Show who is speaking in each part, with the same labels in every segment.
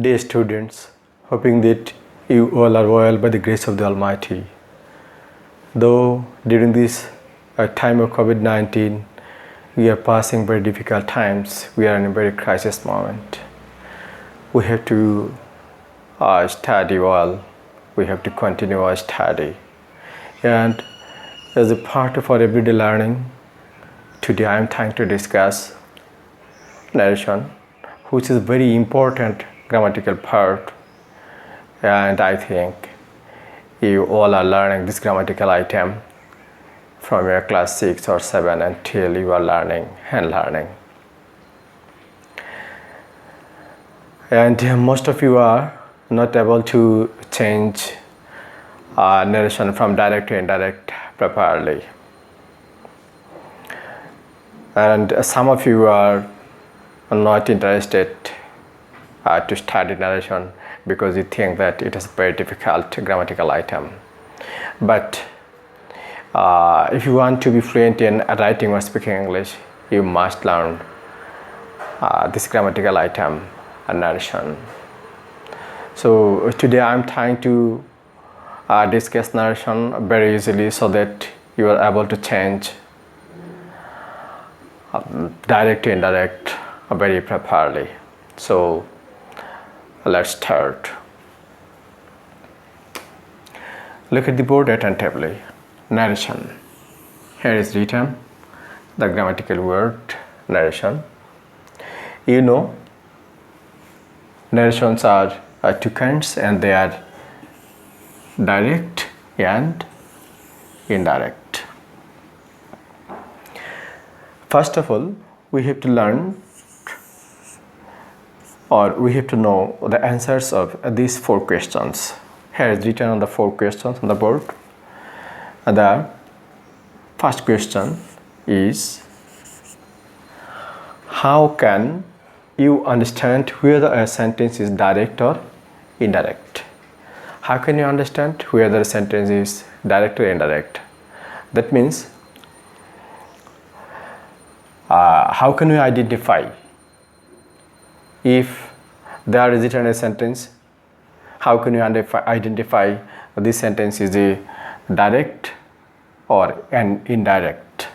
Speaker 1: Dear students, hoping that you all are well by the grace of the Almighty. Though during this time of COVID-19, we are passing very difficult times, we are in a very crisis moment. We have to study well, we have to continue our study. And as a part of our everyday learning, today I am trying to discuss narration, which is a very important grammatical part, and I think you all are learning this grammatical item from your class 6 or 7 until you are learning and learning. And most of you are not able to change narration from direct to indirect properly. And some of you are not interested to study narration because you think that it is a very difficult grammatical item. But if you want to be fluent in writing or speaking English, you must learn this grammatical item, narration. So today I am trying to discuss narration very easily so that you are able to change direct to indirect very properly. So let's start. Look at the board attentively. Narration. Here is written the grammatical word narration. You know, narrations are two kinds, and they are direct and indirect. First of all, we have to learn, or we have to know the answers of these 4 questions. Here is written on the 4 questions on the board. The first question is, how can you understand whether a sentence is direct or indirect? How can you understand whether a sentence is direct or indirect? That means, how can you identify if there is written a sentence? How can you identify this sentence is a direct or an indirect?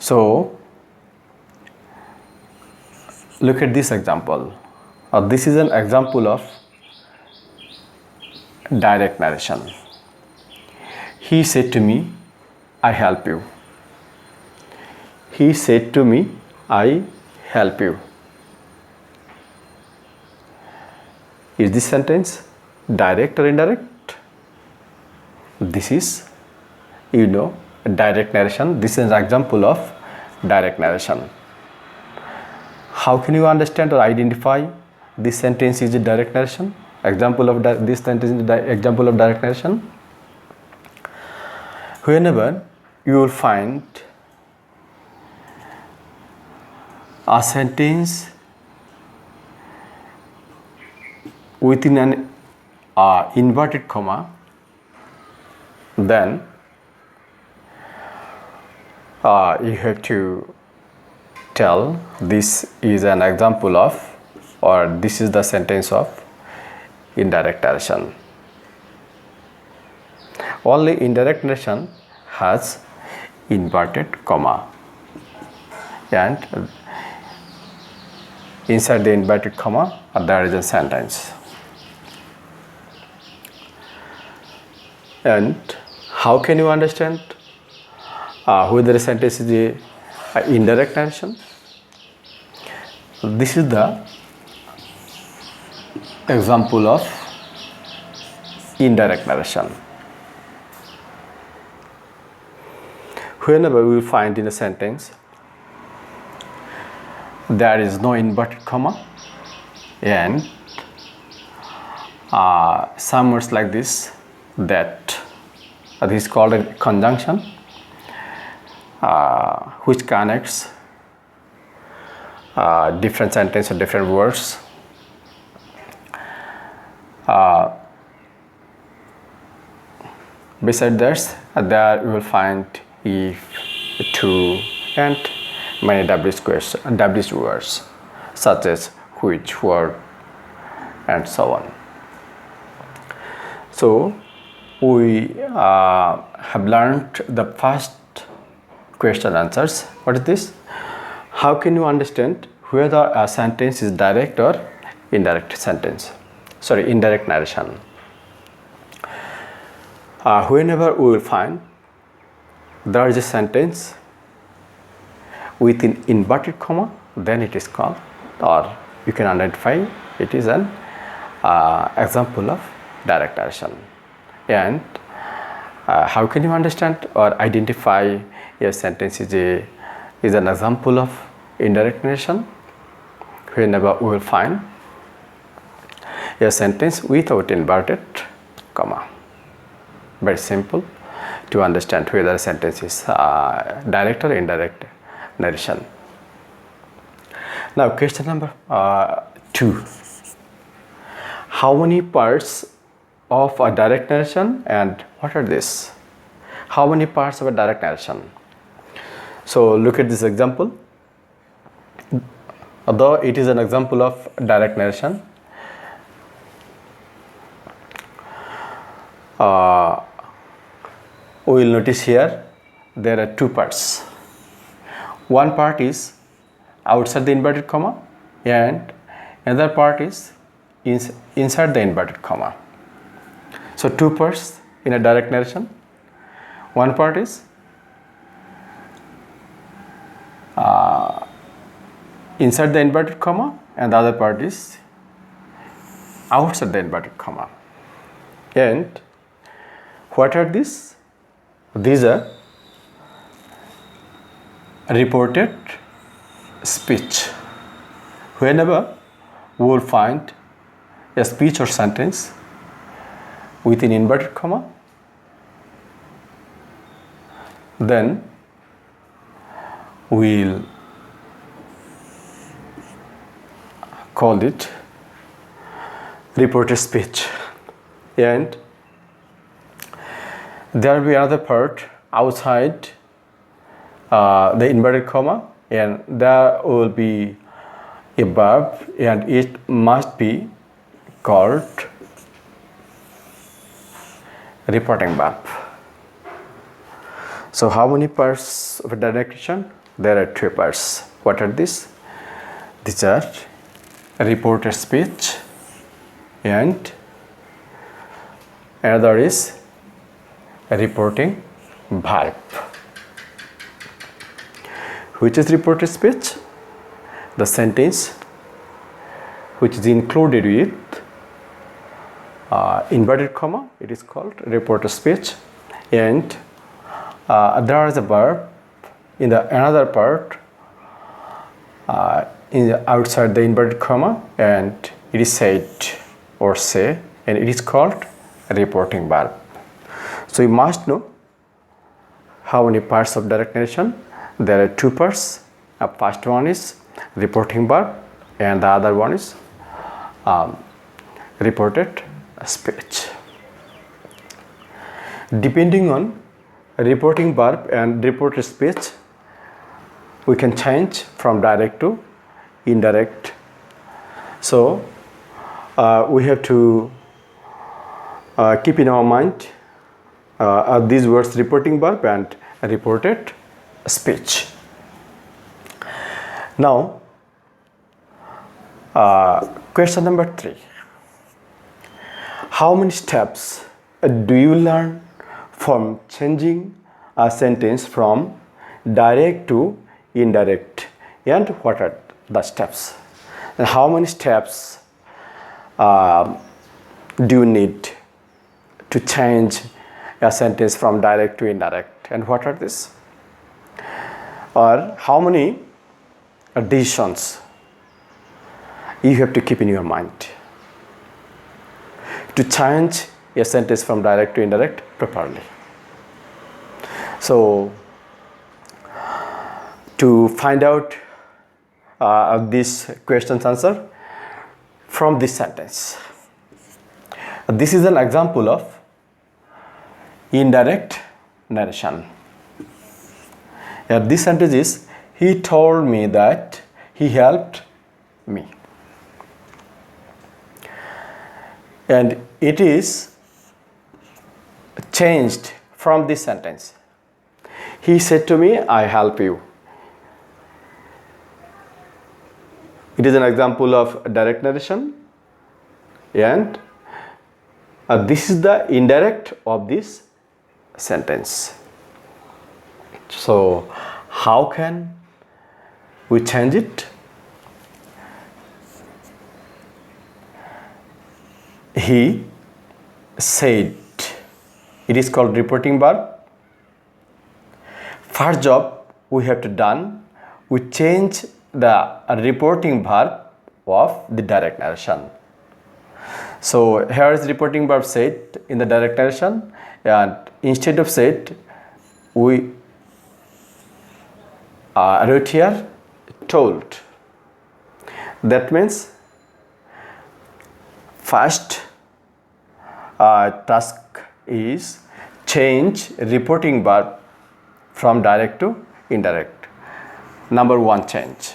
Speaker 1: So look at this example. This is an example of direct narration. He said to me, I help you. He said to me, I help you. Is this sentence direct or indirect? This is, direct narration. This is an example of direct narration. How can you understand or identify this sentence is a direct narration? Example of this sentence is the example of direct narration. Whenever you will find a sentence within an inverted comma, then you have to tell this is an example of, or this is the sentence of indirect narration. Only indirect narration has inverted comma, and inside the inverted comma there is a sentence. And how can you understand whether a sentence is a indirect narration? This is the example of indirect narration. Whenever we find in a sentence there is no inverted comma, and some words like this, that this is called a conjunction, which connects different sentences or different words. Beside this, there you will find if, to, and many WH words, such as which word, and so on. So we have learned the first question answers. What is this? How can you understand whether a sentence is direct or indirect sentence? Sorry, indirect narration. Whenever we will find there is a sentence with an inverted comma, then it is called, or you can identify it is an example of direct narration. And how can you understand or identify a sentence is an example of indirect narration? Whenever we will find a sentence without inverted comma. Very simple to understand whether a sentence is direct or indirect narration. Now question number 2. How many parts of a direct narration, and what are these? How many parts of a direct narration? So look at this example. Although it is an example of direct narration, we will notice here there are 2 parts. One part is outside the inverted comma and another part is inside the inverted comma. So 2 parts in a direct narration. One part is inside the inverted comma and the other part is outside the inverted comma. And what are these? These are reported speech. Whenever we will find a speech or sentence with an inverted comma, then we'll call it reported speech. And there will be another part outside the inverted comma, and there will be a verb, and it must be called reporting verb. So how many parts of a direct narration? There are 3 parts. What are these? These are reported speech and another is a reporting verb. Which is reported speech? The sentence which is included with inverted comma, it is called reported speech, and there is a verb in the another part outside the inverted comma, and it is said or say, and it is called a reporting verb. So you must know how many parts of direct narration. There are 2 parts. The first one is reporting verb and the other one is reported speech. Depending on reporting verb and reported speech, we can change from direct to indirect. So we have to keep in our mind these words, reporting verb and reported speech. Now question number 3. How many steps do you learn from changing a sentence from direct to indirect, and what are the steps? And how many steps do you need to change a sentence from direct to indirect, and what are these? Or how many decisions you have to keep in your mind to change a sentence from direct to indirect properly. So to find out this question's answer from this sentence, this is an example of indirect narration. This sentence is, he told me that he helped me. and it is changed from this sentence. He said to me, I help you. It is an example of direct narration, and this is the indirect of this sentence. So how can we change it? He said. It is called reporting verb. First job we have to done, we change the reporting verb of the direct narration. So here is reporting verb said in the direct narration, and instead of said, we wrote here told. That means first task is change reporting verb from direct to indirect. Number one change.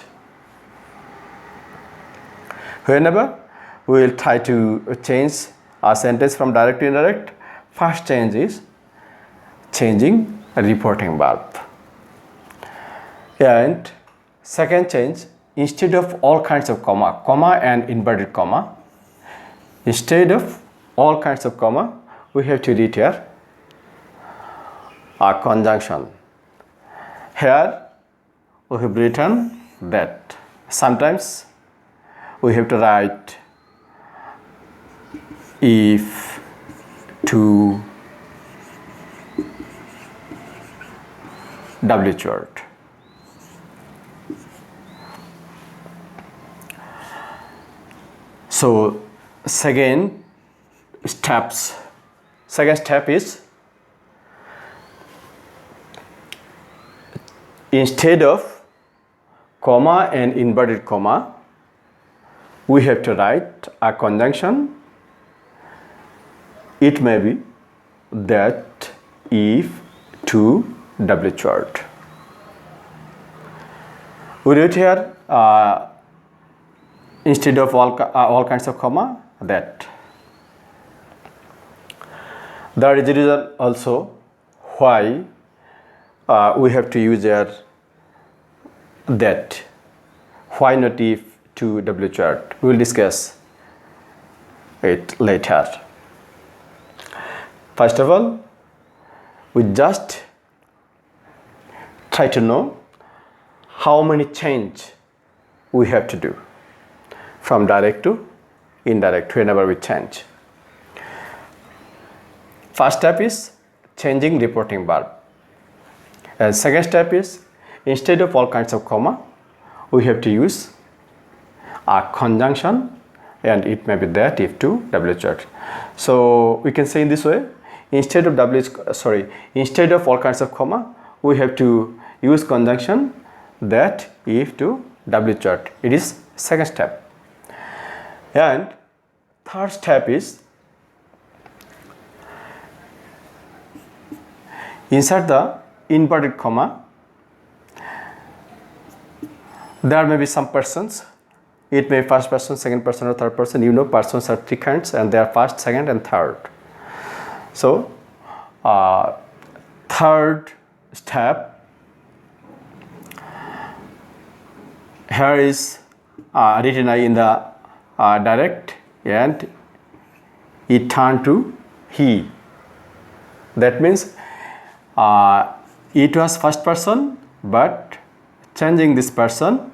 Speaker 1: Whenever we will try to change a sentence from direct to indirect, first change is changing a reporting verb. And second change, instead of all kinds of comma and inverted comma, instead of all kinds of comma, we have to read here a conjunction. Here we have written that. Sometimes we have to write if, to, WH word. So second step is instead of comma and inverted comma, we have to write a conjunction. It may be that, if, to, WH word. We write here instead of all kinds of comma, that. That is the reason also why we have to use here that. Why not if, to, WH word? We will discuss it later. First of all, we just try to know how many change we have to do from direct to indirect whenever we change. First step is changing reporting verb. And second step is instead of all kinds of comma, we have to use a conjunction, and it may be that, if, to, WH word. So we can say in this way, instead of all kinds of comma, we have to use conjunction that, if, to, WH word. It is second step. And third step is insert the inverted comma. There may be some persons. It may be first person, second person, or third person. You know, persons are three kinds, and they are first, second, and third. So, third step, here is written in the direct, and it turned to he. That means it was first person, but changing this person,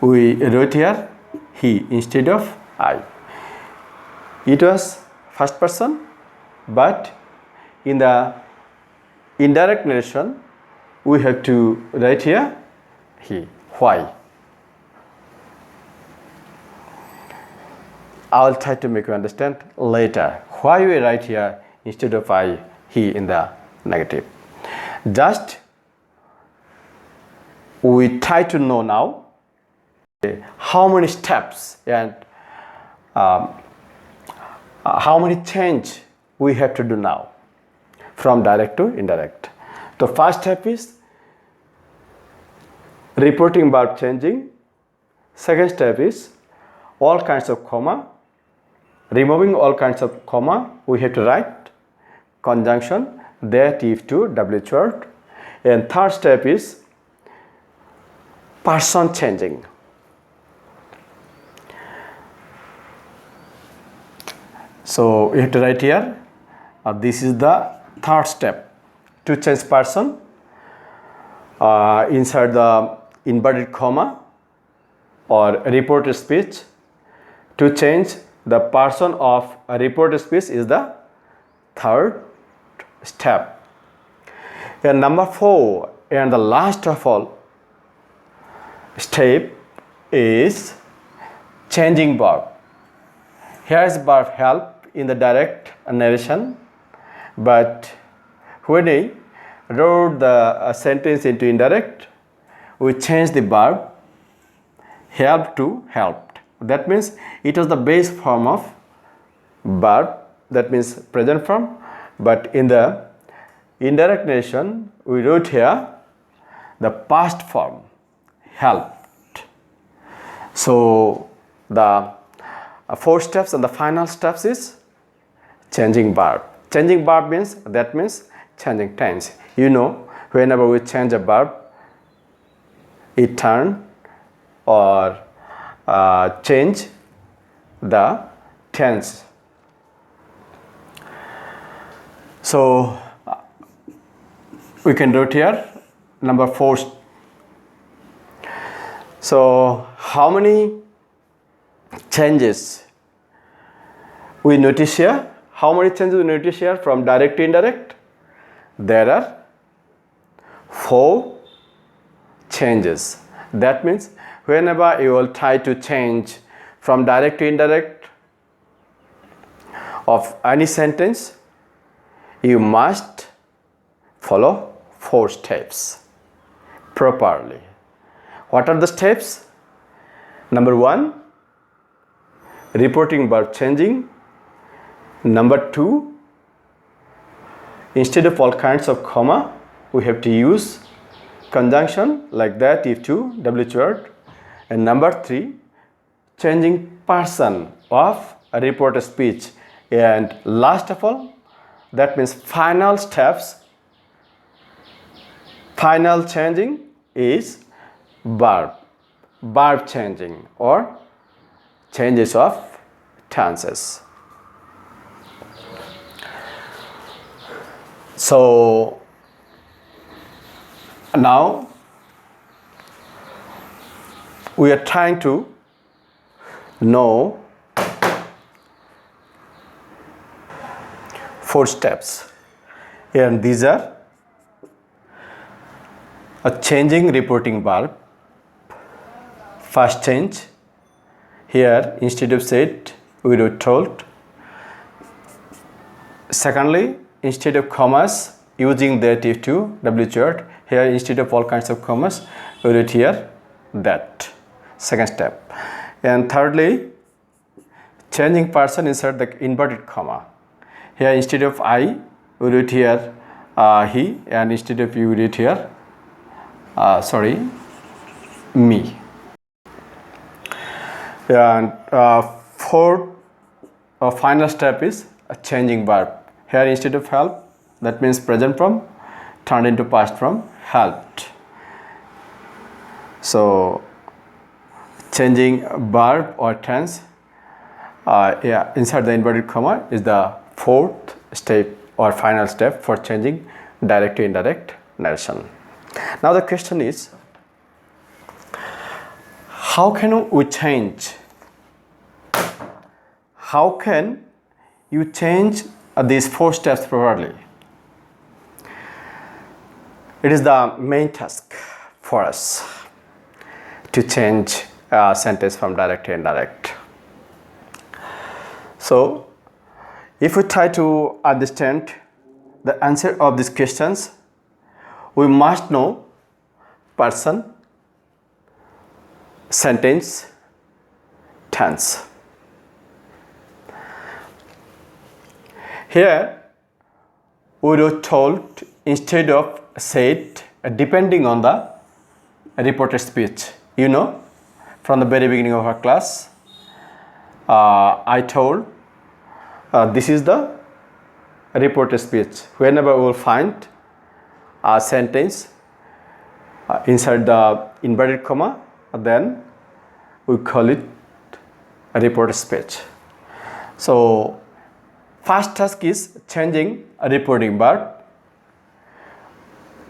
Speaker 1: we wrote here he instead of I. It was first person, but in the indirect narration, we have to write here he. Why? I will try to make you understand later why we write here instead of I, he in the negative. Just we try to know now how many steps and how many change we have to do now from direct to indirect. The first step is reporting verb changing. Second step is all kinds of comma Removing all kinds of comma, we have to write conjunction that if to WH word. And third step is person changing. So we have to write here, this is the third step. To change person, insert the inverted comma or reported speech. To change the person of a reported speech is the third step. And number 4 and the last of all step is changing verb. Here is verb help in the direct narration, but when I wrote the sentence into indirect, we changed the verb help to helped. That means it was the base form of verb, that means present form, but in the indirect narration we wrote here the past form helped. So the 4 steps and the final steps is changing verb. Changing verb means, that means changing tense. You know, whenever we change a verb, it turn or change the tense. So we can write here number 4. So how many changes we notice here? How many changes we notice here from direct to indirect? There are 4 changes. That means whenever you will try to change from direct to indirect of any sentence, you must follow 4 steps properly. What are the steps? Number 1, reporting verb changing. Number 2, instead of all kinds of comma, we have to use conjunction like that if to WH word. And number 3, changing person of a reported speech. And last of all, that means final steps, final changing is verb changing or changes of tenses. So now we are trying to know 4 steps, and these are a changing reporting verb. First change, here instead of said we wrote told. Secondly, instead of commas using that if to WH word, here instead of all kinds of commas we wrote here that. Second step. And thirdly, changing person, insert the inverted comma. Here instead of I we wrote here he, and instead of you we wrote here me. And fourth final step is a changing verb. Here instead of help, that means present form turned into past form helped. So changing verb or tense, insert the inverted comma is the 4th step or final step for changing direct to indirect narration. Now the question is, how can we change? How can you change these 4 steps properly? It is the main task for us to change a sentence from direct to indirect. So if we try to understand the answer of these questions, we must know person, sentence, tense. Here we wrote told instead of said, depending on the reported speech. You know, from the very beginning of our class, I told This is the reported speech. Whenever we will find a sentence inside the inverted comma, then we call it a reported speech. So first task is changing a reporting verb.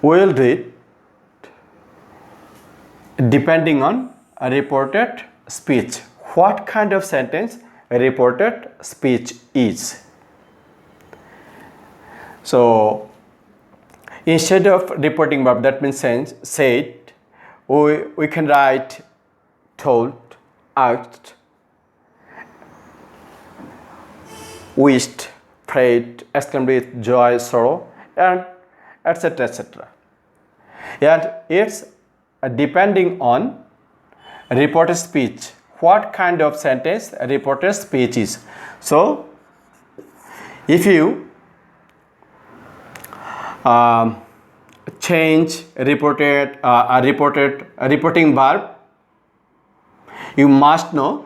Speaker 1: We will do it depending on a reported speech. What kind of sentence a reported speech is? So instead of reporting verb, that means said, we can write told, asked, wished, prayed, exclaimed with joy, sorrow, and etc. etc. And it's depending on reported speech. What kind of sentence a reported speech is? So if you change a reporting verb, you must know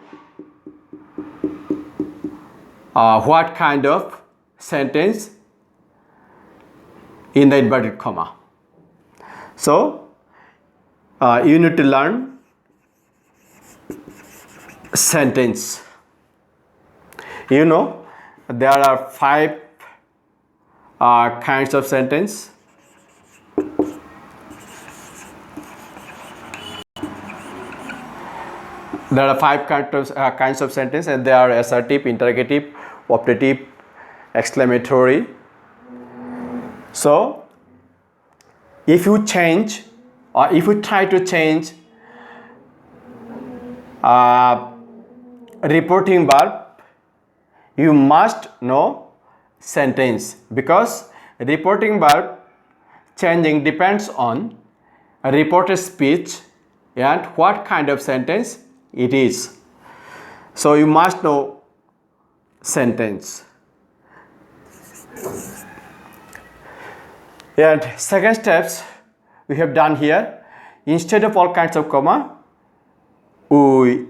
Speaker 1: what kind of sentence in the inverted comma. So you need to learn sentence. You know, there are 5 kinds of sentence. There are 5 kinds of sentence, and they are assertive, interrogative, optative, exclamatory. So if you change, or if you try to change reporting verb, you must know sentence, because reporting verb changing depends on a reported speech and what kind of sentence it is. So you must know sentence. And second steps we have done here, instead of all kinds of comma, we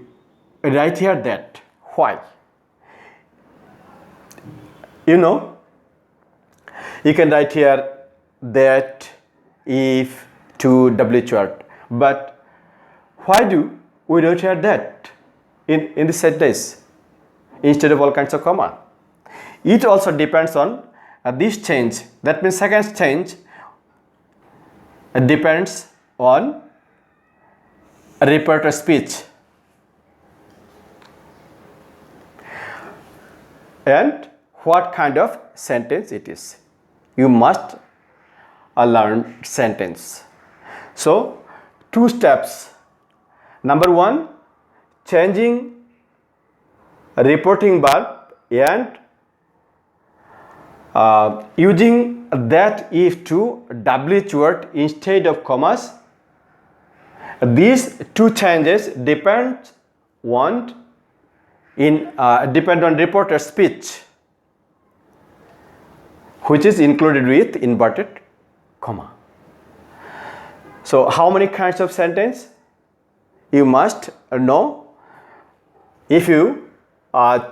Speaker 1: write here that. Why? You know, you can write here that, if, to, WH word, but why do we write here that in the sentence instead of all kinds of comma? It also depends on this change. That means second change depends on a reported speech and what kind of sentence it is. You must learn sentence. So 2 steps. Number 1, changing reporting verb and using that, if, to, WH word instead of commas. These 2 changes depend on reported speech, which is included with inverted comma. So how many kinds of sentence? You must know. If you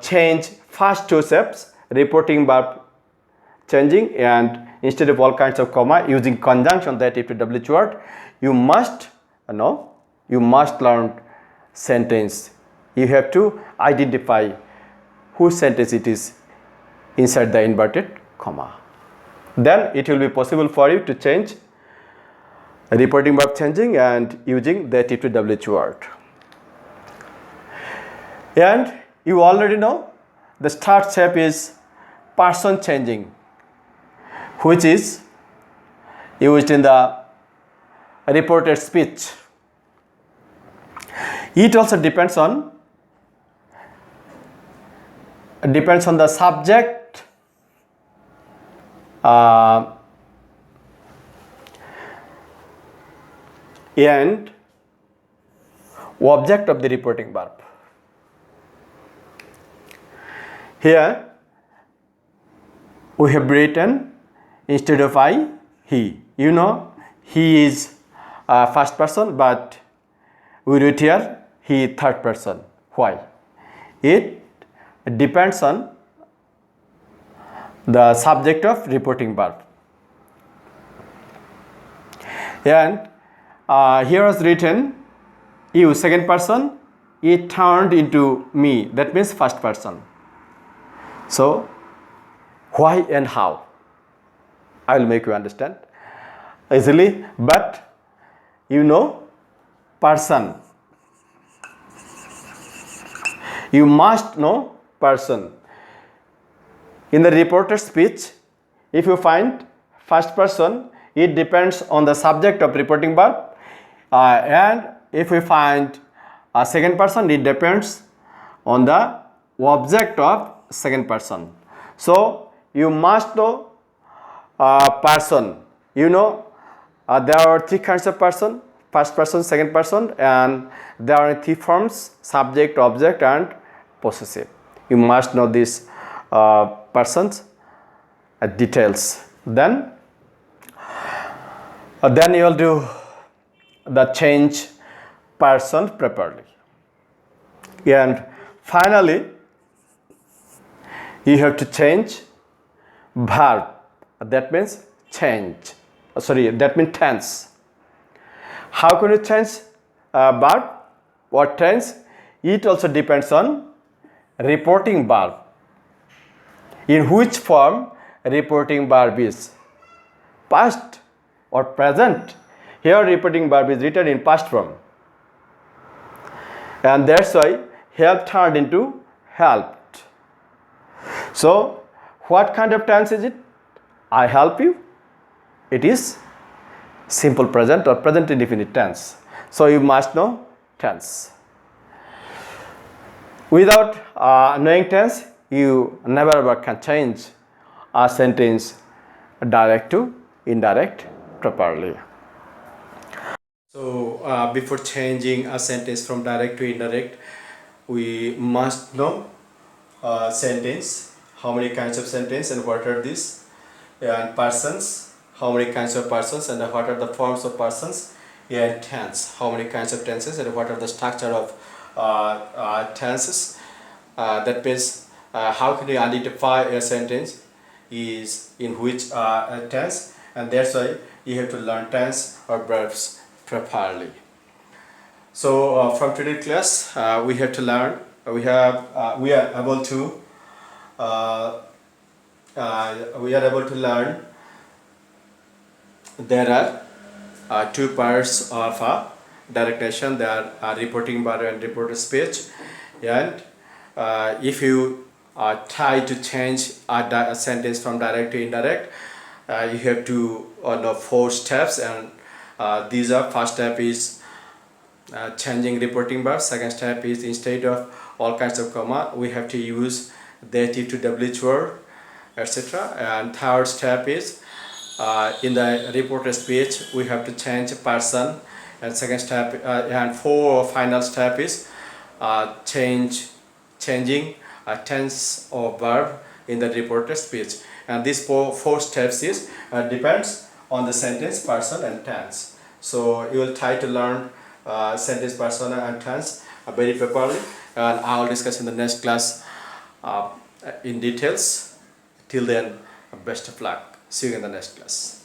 Speaker 1: change first 2 steps, reporting verb changing and instead of all kinds of comma using conjunction, that, if, to, WH word, you must know, you must learn sentence. You have to identify whose sentence it is inside the inverted comma. Then it will be possible for you to change reporting verb changing and using that, if, to, WH word. And you already know the third step is person changing, which is used in the reported speech. It also depends on the subject and object of the reporting verb. Here we have written, instead of I, he. You know, he is first person, but we wrote here he third person. Why? It depends on the subject of reporting verb. And here was written you, second person, it turned into me, that means first person. So why and how I will make you understand easily, but person, you must know person. In the reporter speech, if you find first person, it depends on the subject of reporting verb, and if we find a second person, it depends on the object of second person. So you must know person. There are three kinds of person: first person, second person, and there are three forms: subject, object, and possessive. You must know these persons details. Then you will do the change person properly. And finally, you have to change verb. That means change. That means tense. How can you change verb or tense? It also depends on reporting verb. In which form reporting verb is? Past or present? Here reporting verb is written in past form. And that's why help turned into helped. So what kind of tense is it? I help you. It is simple present or present indefinite tense. So you must know tense. Without knowing tense, you never ever can change a sentence direct to indirect properly. So before changing a sentence from direct to indirect, we must know sentence, how many kinds of sentence and what are these, and persons, how many kinds of persons and what are the forms of persons, and tense, how many kinds of tenses and what are the structure of tenses. That means how can you identify a sentence is in which tense, and that's why you have to learn tense or verbs properly. So from today's class, we have to learn. We are able to learn. There are two parts of direct narration. There are reporting verb and reporter speech. And if you try to change a sentence from direct to indirect, you have to know 4 steps, and these are: first step is changing reporting verb. Second step is instead of all kinds of comma, we have to use dative to WH word, etc. And third step is in the reporter speech we have to change person. And second step and final step is changing a tense or verb in the reporter speech. And these four steps is depends on the sentence, person, and tense. So you will try to learn sentence, person, and tense very properly, and I will discuss in the next class in details. Till then, best of luck. See you in the next class.